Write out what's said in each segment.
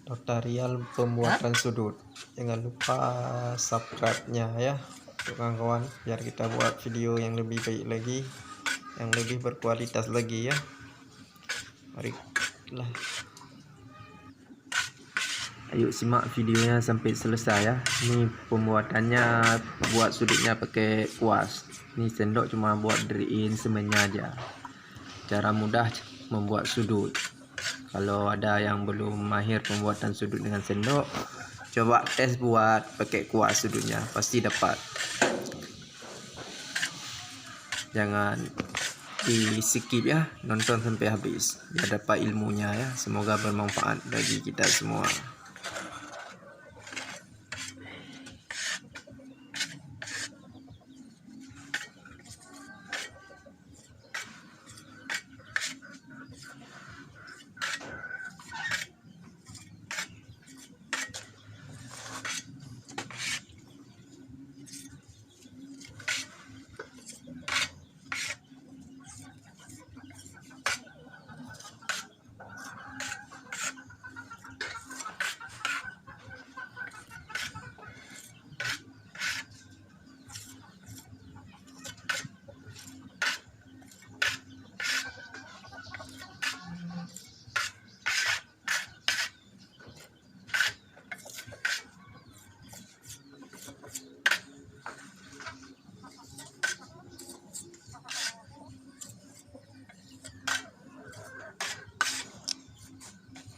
tutorial pembuatan sudut. Jangan lupa subscribe-nya ya kawan-kawan, biar kita buat video yang lebih baik lagi, yang lebih berkualitas lagi ya. Marilah, ayo simak videonya sampai selesai ya. Ini pembuatannya, buat sudutnya pakai kuas. Ini sendok cuma buat diriin semennya aja. Cara mudah membuat sudut. Kalau ada yang belum mahir pembuatan sudut dengan sendok, coba tes buat pakai kuas sudutnya, pasti dapat. Jangan di skip ya, nonton sampai habis biar dapat ilmunya ya. Semoga bermanfaat bagi kita semua.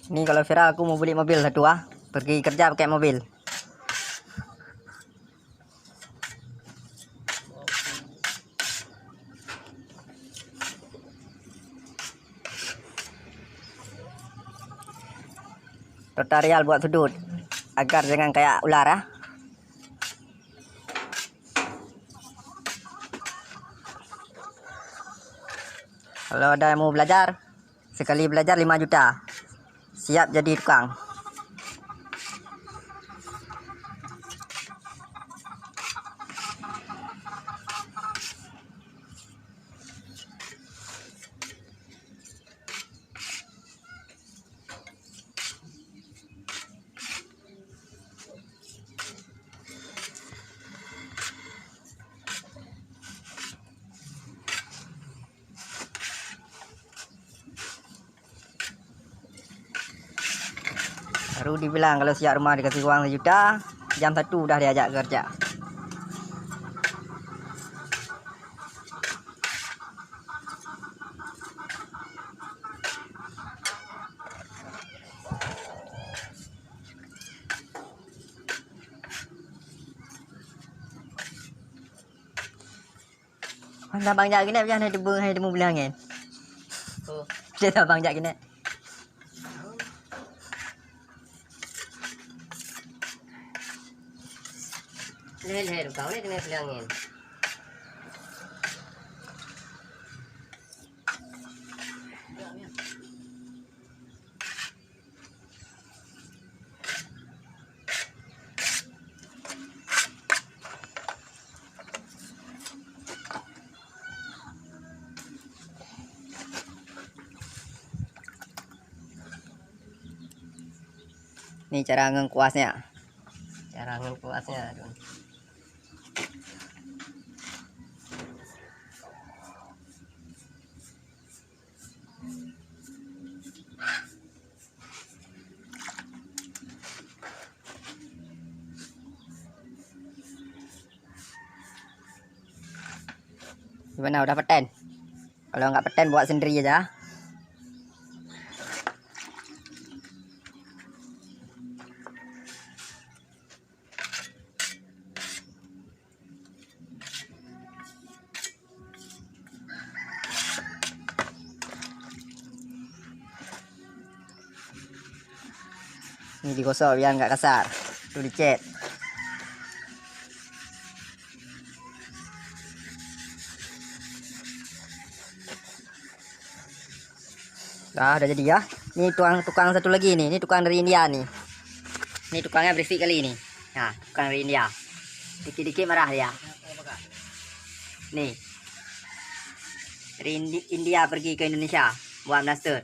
Ini kalau Vira aku mau beli mobil satu pergi kerja pakai mobil. Tutorial buat sudut agar jangan kayak ular ya. Kalau ada yang mau belajar, sekali belajar 5 juta. Siap jadi tukang. Baru dibilang kalau siap rumah dikasih uang 1 juta, jam 1 udah diajak kerja. Mana bang jak gini jangan ada mau bilangin. Oh, dia bang jak gini. Leher kau ni kena bilangin. Ini cara ngekuasnya. Cara ngekuasnya, teman. Gimana, udah paten? Kalau nggak paten buat sendiri aja. Ini digosok biar nggak kasar. Itu dicet. Nah, udah jadi ya. Ini tukang satu lagi nih. Ini tukang dari India nih. Ini tukangnya berisik kali ini. Nah, tukang dari India. Dikit-dikit marah dia. Nih. Dari India pergi ke Indonesia buat blaster.